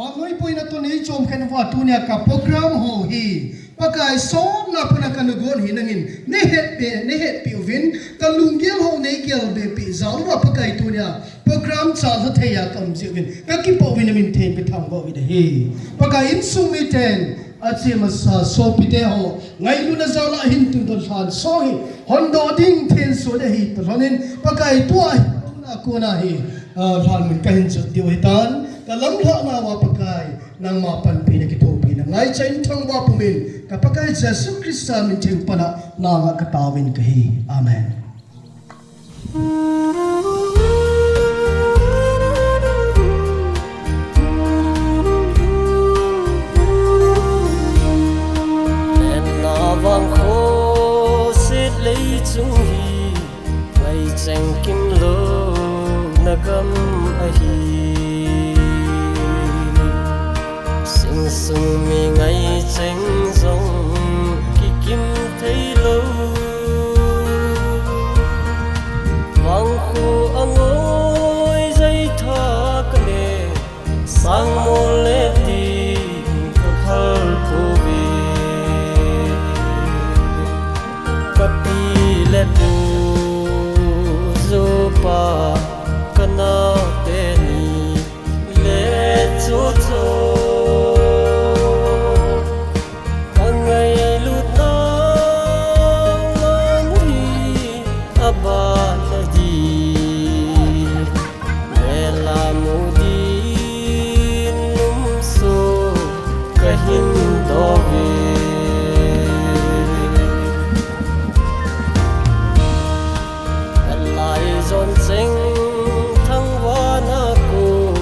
ว่าไม่พูดนะตัวนี้จมแค่ว่าตัวเนี่ยกับโปรแกรมโหฮีปากายซ้อมนับพนักงานก้อนหินนั่งนี่เหตุปีวินตะลุงเกี่ยวโหนี่เกี่ยวเบปีสาวว่าปากายตัวเนี่ยโปรแกรมชาติเทียกำเสียวินก็คิดว่าวินามินเทนไปทำก็วินเฮปากายอินสุมิเทนอาเซียมาโซปิเตโฮไงลุนซาลาหินตุนตอนชานโซฮีฮอนโดดิ้งเทนโซเดฮีตอนนั้นปากายตัวนักคนฮีทานมันกันสุดเดียวให้ตันแต่ลำละนาว่าปากายนางมาปันปีนักโตปีนังไงใช้ทั้งว่าปุ่มินกับปากายเจสุคริสต์มินเชิงปนะนางกตาวินกฮีอาเมนvang khô xít lấy chung hi ngày tranh kim lô na gam a hi sinh sung mi ngày tranh rong ki kim thấy lâu vang khô ang ôi dây tha cái nè sang mô lê ti ka phal ko vi kapi le tu zopa kana te ni le cho cho kangai lu ta lan hi aba la di me la mu di num so kahin do vi zon sing thăng hoa na cô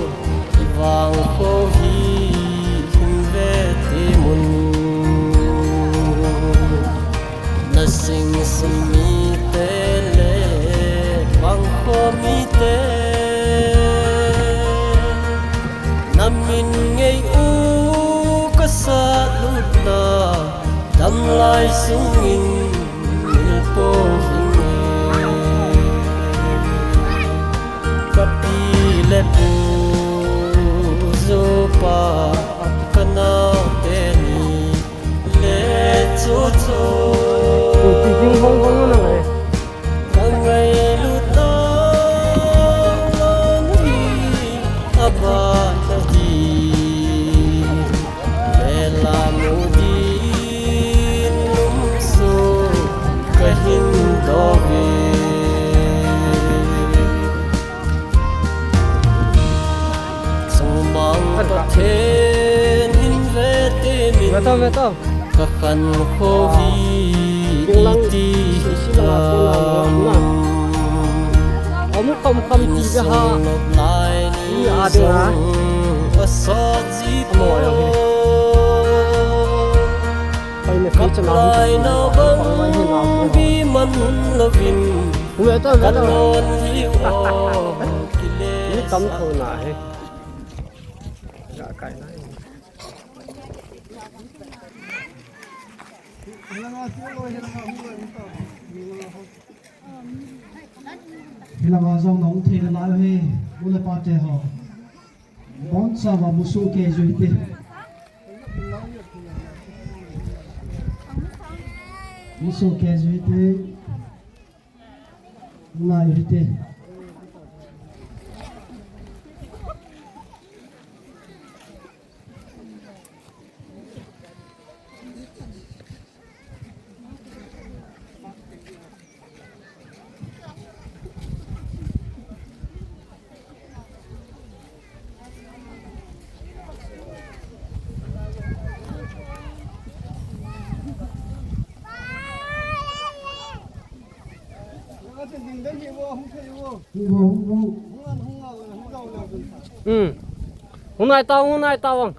vàng khô hi hin ve ti mun na sing sum mi te le vàng khô mi te na min ngei u ka sa lut na dam lai sung in mil po kapi le pu zopa kana te ni le cho cho ti jing hong hong na ngai kangai lu ta lan hi aba ta di le la mu di num so kahin do vi thiên in về tên mình các khăn khô hi đi làm ông không chỉ ra lại đi ở xót gì thôi gặp lại nó vẫn vì mình là vinh cắt lon liu cái tấm thầu lại cái này khi làm vào dòng nóng thì lại về muốn là bao giờ họ bón sa vào một số kê rồi đi một số kê rồi đi này rồi đi hôm nay tao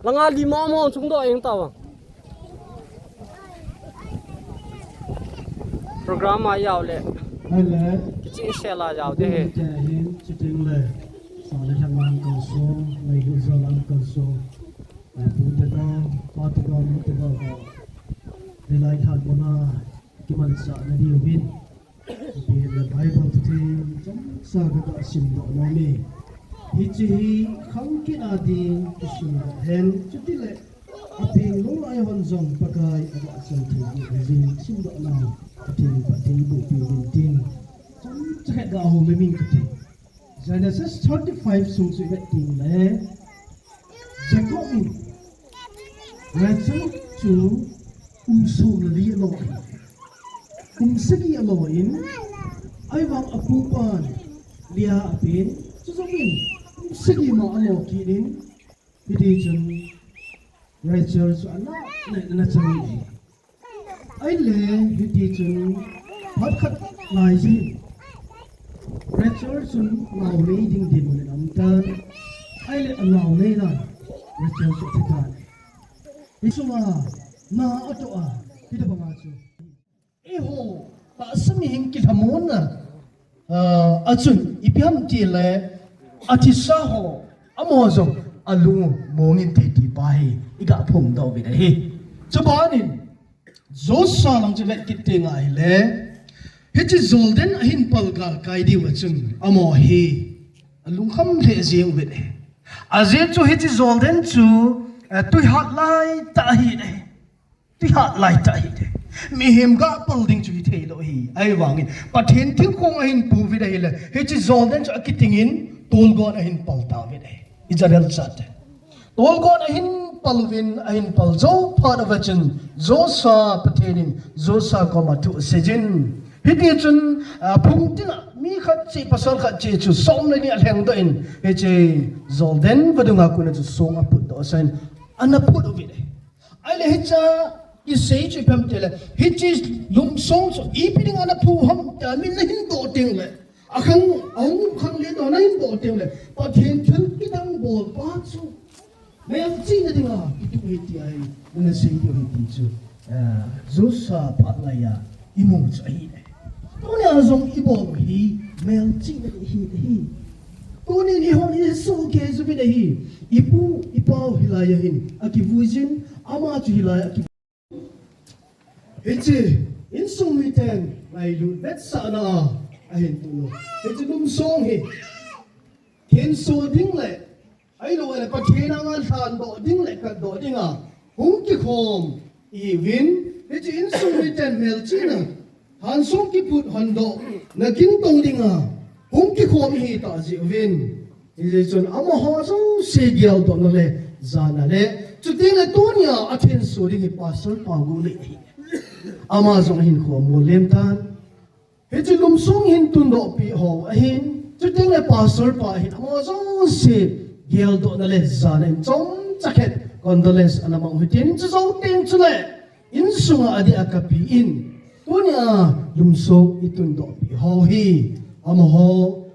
là ngã lì mò mò chúng tôi anh tao program ai giàu lệ cái chị xe là giàu thế hệ Salah jangan kalso, mai guzalan kalso, putera, patega mutega ka, nilai hat bona kiman sa na diubin, bi the Bible tu ti sa ga sim do na ni, hi chi khang ki na ding ki sum hen chuti le aping lo ai hon zong pakai ada chang thi ri sim do na ating pating bu pi win tin cham che ga ho me min ki Genesis 35 sung su vet ting le Jacob Rachel chu so na li lo sagi lo in ai wang apu pan lia apin chu so min sagi ma alo ki din pidi chun Rachel so ana na chang ai le pidi chun phat khat lai ji Rachel sun ngau nei ding din mon am tan ai le ngau nei na Rachel so ta Isuma na ato a pida ba nga chu Eho pa sami hing ki thamon na achun ipiam ti le atisa ho amozo alu mongin ti ti pa hi iga phom do bi da hi chubanin zosa lang je le kit te ngai le Hiti zolden ahin palgal kai di wachun amo hi alung kham le zeng wet azet chu hiti zolden chu tui hat lai ta hi de tui hat lai ta hi de mi hem ga building chu hi thei lo hi ai wangin pathen thing khong ahin pu vi dai le hiti zolden chu akiting in tol gon ahin pal ta vi dai Israel chat tol gon ahin palvin ahin pal zo part of wachun zo sa pathenin zo sa ko ma tu sejin Hiti chun phung tina mi khat chi pasal khat chi chu som le ni alheng do in he che zolden vadunga kuna chu song a put do sign ana put of it ai le hicha ki sei chu pam tele hichi lum song chu I piding ana phu ham ta min na hin do ting le akhang ong khang le do na hin do ting le pa then thil ki dang bol pa chu me am chi na dinga ki tu he ti ai na sei do hi chu zo sa pa la ya imong chu ai Tuni azong ibong hi mel ching na hi Tuni ni hon hi so ke zu bi hi ipu ipau hilaya hin akivujin ama chu hilaya aki Hichi insung miten lai lu bet sa na ahin tulo hichi dum song hi ken so ding le ai lo le pathena ngal than do ding le ka do dinga hung ki khom I win hichi insung miten mel china Han song ki put hando na king tong dinga hung ki khom hi ta ji win I chon ama ho so se gyal do na le zana le chu ting le tonia athen so ring hi pasal pa gu le ama zong hin khom mo lem tan he chu lum song hin tun do pi ho a hin chu ting le pasal pa hin ama so se gyal do na le zana chom chakhet condolence anamang hutin chu zo ting chu le in sunga adi akapi in Tunia lumso itun do pi ho hi ama ho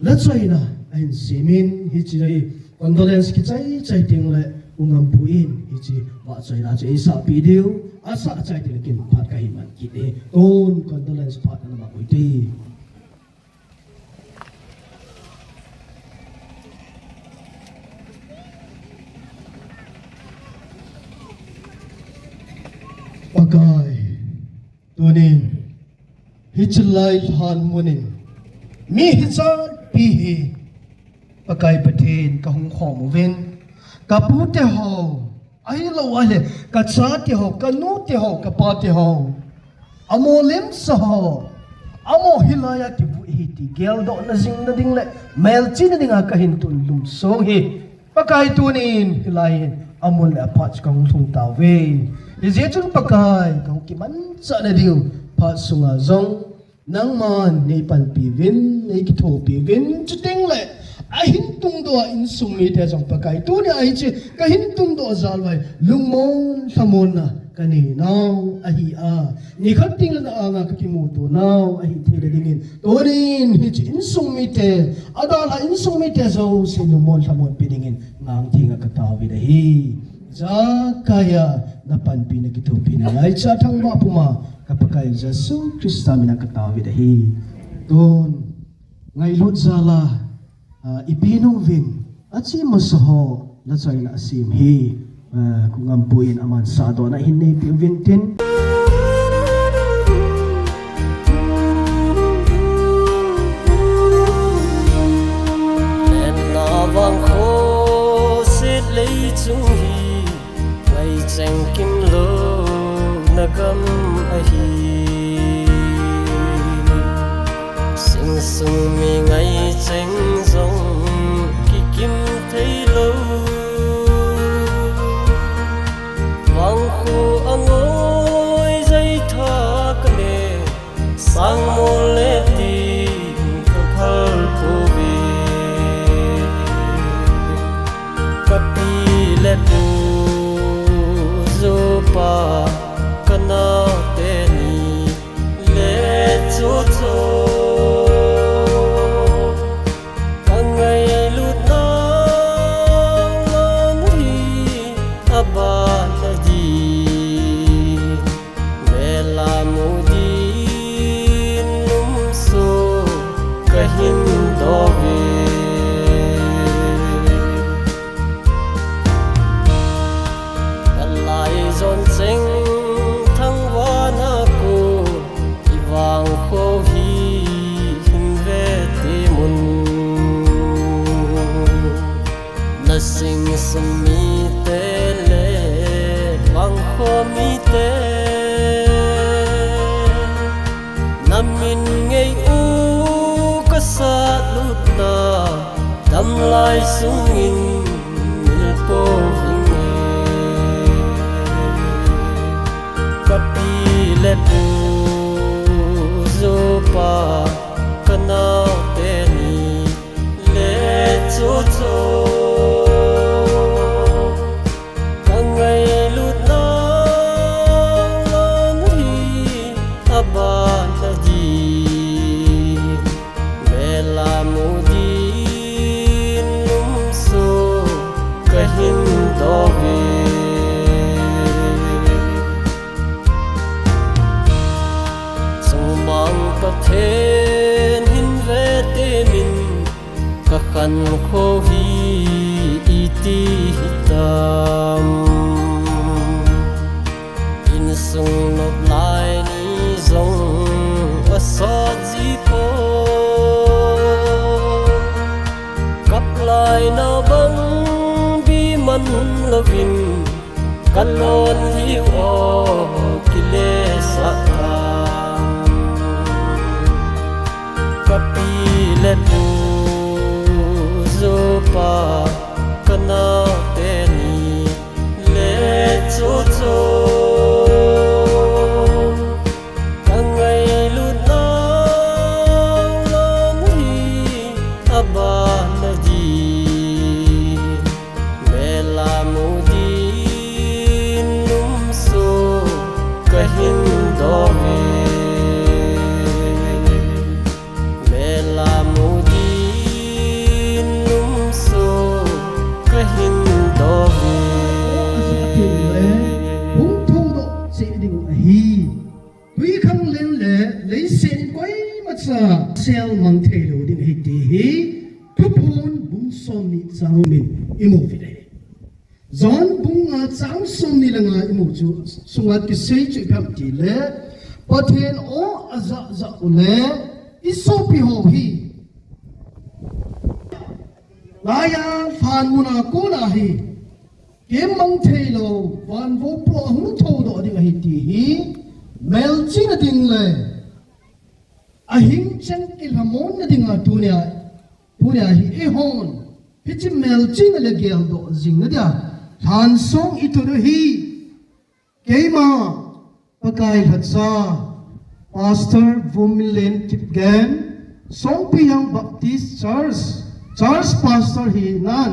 let's say na ain simin hi chi condolence ki chai ting le ungam puin hi chi ba chai na chai sa video asa chai ting kin phat ka hi man ki de ton condolence phat na ma koi ti pakai Tunin Hitchlai Han Munin Mi Hitchan Pihi Pakai Patin Kahung Hom Win Kapute Ho Ai lo wale Katsate Ho Kanute Ho Kapate Ho Amo Lim Saho Amo Hilaya Kibu Hiti Gel Do na Zing na Ding Le Mel Chin na Dinga Kahin Tun Lum So Hi Pakai Tunin Hilayin Amon Le Apach Kahung Sung Tawe Izetun pakai kau kiman sa na diu pa sunga zong nang man nei pan pivin nei kitho pivin chuting le ahin tung do in sumi te zong pakai tu ni ai chi ka hin tung do zalwai lungmon thamon na kani naw ahi a ni khating na anga ka ki mu to naw ahi thile dingin torin hi chi in sumi te adala in sumi te zo si lungmon thamon pidingin ngang thinga ka tawi da hi Zakaya na panpi na kito pinalay sa thang mapuma kapagay Jesu Krista minakatawi dahi don ngay lutzala ipinuving at si masaho na say na asim hi kung ampuin aman sado na hinay piuvintin seng kim lo nagam ahi sing sung mi ngai cheng zong ki kim thei lo wang khu angoi zai tha kane sang mo le ti ka phal ko be kapi le pu zo pa kana te ni le cho cho kangai lu na lam hi aba na di me la mu di num so kahin do ve lai zon sing thăng hoa na ko iwang kho hi hin ve te mun na sing sum mi te le wang kho mi te na min ngei u ka sa lut na dam lai sung in mil po ving kapi le pu zo pa kana te ni le cho cho kangai lu na lam hi aba na di me la mu di num so kahin do ve mang ka then hin ve te min ka khan kho hi iti hitam in sung nop lai ni zong a sa ji po kap lai na bang bi man lovin kalon hi o kile sa kapi le pu zo pa kana te ni le cho cho kangai lu na lam hi aba na di me la mu di num so kahin do ve la mu di num so kahin do ve hung thu do se ding hi wi khang len le le sen koi ma cha sel mang the lo ding hi ti hi thu phun bung som ni chang min imu fi le zon bung a chang som ni langa imu chu sunga ki sei chu pham ti le pathen o aza za ule isopi ho hi layang phan muna ko la hi ke mang thei lo wan vo po hu tho do ding hi ti hi mel ching ding le a hing chang ki lamon na ding a tunia hi e hon pichi mel ching le gel do jing na dia than song itur hi ke ma pakai hatsa Pastor Vumilen Tipgen, Songpiyang Baptist Church Pastor hi nan.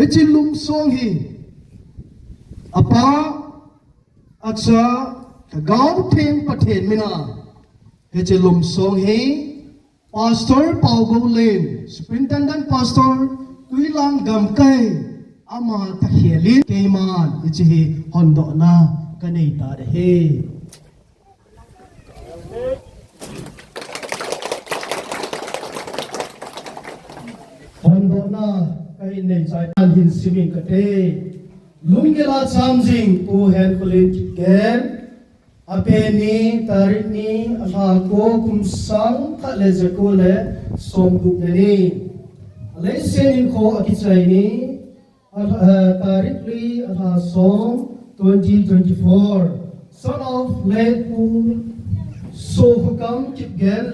Echilum song hi. Apa acha kagaw theng pathen mina. Echilum song hi. Pastor Paugo Len, Superintendent Pastor Tuilang Gamkay, ama takhielin kayman ichi hondo na kanay tadahe. Hondo na kay nei sai an hin siming kate lungela chamjing u hen kolin ken apeni tarini aha ko kumsang khale jakole somgu ni le senin ko akichai ni Tarik Li Song 2024 son of late Pu Sohukam Kipgen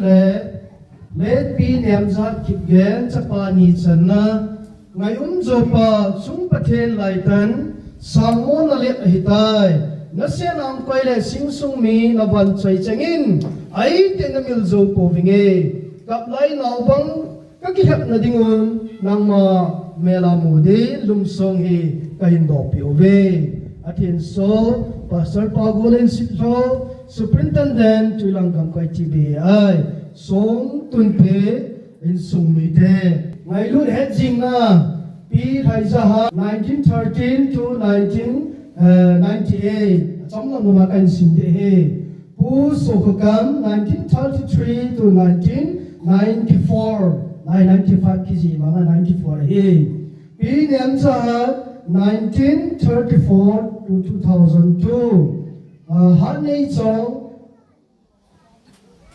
late Pi Nemzat Kipgen Chapani Chana Ngai Zopa Chung Paten Laitan Samon Alet Hitai Nasian Am Kwaile Sing Sung Mi Navan Chai Changin Ai Tenamil Zo Povinge Kaplai Naubang Kakihap Nadingun Nangma Mela Mudi Lumsong Hi Kahindo Piove Atin So Pastor Pagolen Sitro Superintendent Tuilangam Kwai TBI Song Tunpe In Sumite Ngailun Hedging na Pi Thaizaha 1913 to 1998 Chamlang Numakan Sindehe Pu Sohukam 1933 to 1994 995 kg mga 94 Pi Nemzaha 1934 to 2002 Han Nei Chong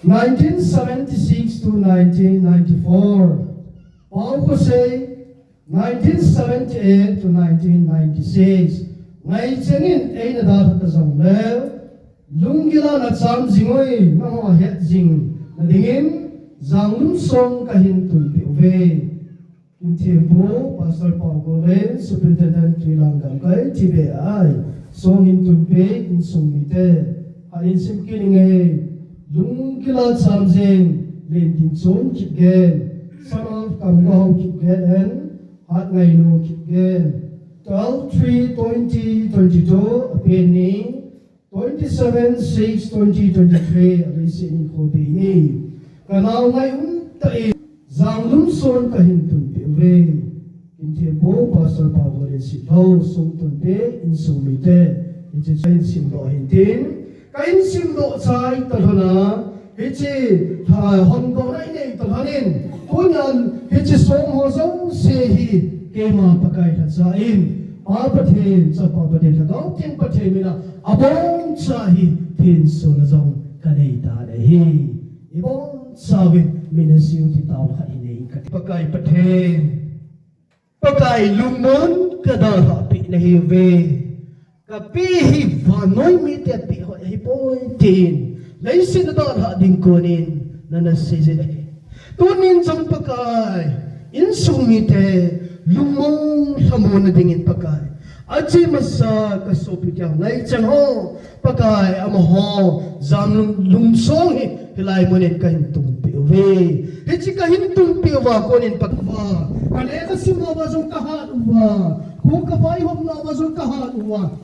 1976 to 1994 Paul Jose 1978 to 1996 Ngai Chengin Aina Dar Tazong Lew Lungila na Cham Jingoi Mga Het Jing Nadingin Zanglum Song Kahin Tunpi Uwe Intiempo Pastor Paul Golen Superintendent Tuilangam Kai TBI Song in Tunpi in Sumite Hain Simkilinge Lungila Cham Jing Lintin Chong Kipgen Son of Kamgao Kipgen and Hat Ngainu Kipgen 12/3/2022 Appearing 27/6/2023 Receiving Kobini Kanao ngayon tayo Zanglum Son Kahintun Piwe Intiempo Pastor Pagolen Sitho Song Tunpe In Sumite Ichi Chayin Simdo Hintin Kain Simdo Chay Talhana Ichi Hongo na inay Talhanin Kunyan Ichi Song Hozong Sehi Kema Pakay Hatsain Papatin Sa Papatin Tagaw Ting Patin Mina Abong Chahi Tin Sunazong Kanita Dehi Ibong Sawit Minasiw Titaw Kainay Pakay Patin Pakay Lumon Kadarapi na hiwe Kapihi Vanoy Mitet Piho Hipoitin Laysin na dara din kunin Na nasisilahi Tunin sang pakay Insumite Lumong Samon na dingin pakay Aji masa kasopit yang Ngay chang ho Pakay amaho Zamlung lumsong Hilay mo nin kahintong piwe Hichi kahintong piwa kunin pakwa Kaleka simawa zong kahanuwa Kung kabay hong nawa zong kahanuwa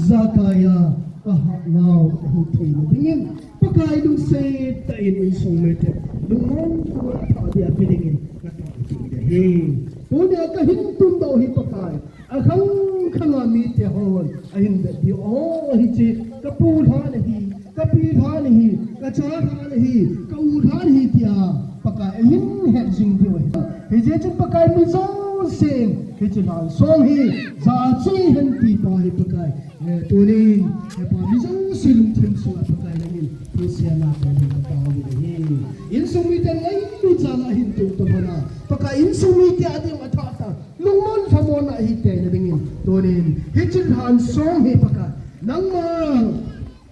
Zakaya kahanaw kahintay na dingin Pakay nung say tain mo yung sumete Lumong kuwa tadi apilingin Nakakitigahin Kunya kahintong daw hipakay Akang kangamit yahon Ayun di hichi kapulhanahi kapilhanahi kacharhanahi kaudhanahi tiya Pakay ayun hedging diwa Hiji chun pakay mizong sing Hiji lan song hi Zachi hanti pa hi pakay Tunin Hepa mizong silung tim suwa pakay langin Hisiya na kanin katawin hi Insumite ngayon jala hintung tabana Pakay insumite adi matata Lungmon famona hitay na dingin Tunin Hiji lan song hi pakay Nang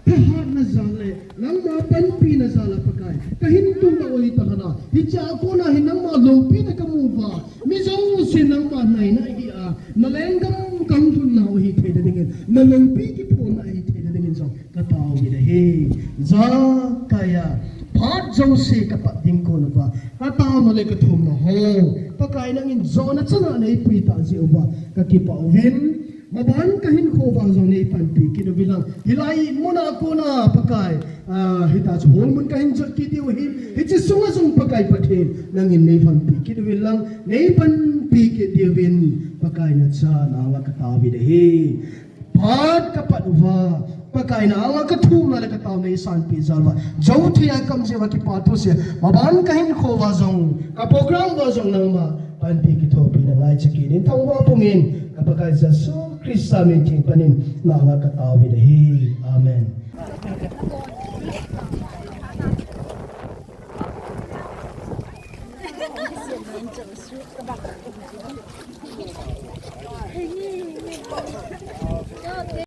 Kahat na zale, nang mapanpi na zala pakay. Kahintong na ulit na. Hitya ako na hinang malupi na kamuba. Misong sinang manay na iya. Nalenggam kangtun na ulit na dingin. Nalupi kipo na hitay na dingin sa katawin na he. Zakaya. Pat jose kapat din ko na ba. Kataw na lang katum na ho. Pakay nangin zona sana na ipita si uba. Kakipawin. Mabahan kahin ko ba zong na ipanpi kinubilang hilay mo na ako na pakay hitas hulmun kahin sa kitiwin hitsi sunga pakay patin nangin na ipanpi kinubilang na ipanpi kitiwin pakay na sa nawa katawi dahi pat kapanuwa pakay na awa katum na kataw na isan pizalwa jauti akam siya wakipato siya mabahan kahin ko ba zong kaprogram ba zong nang ma panpi kitopi na ngay chakinin tangwa pungin kapag sa Krista minting panin na nga katawi dahi. Amen.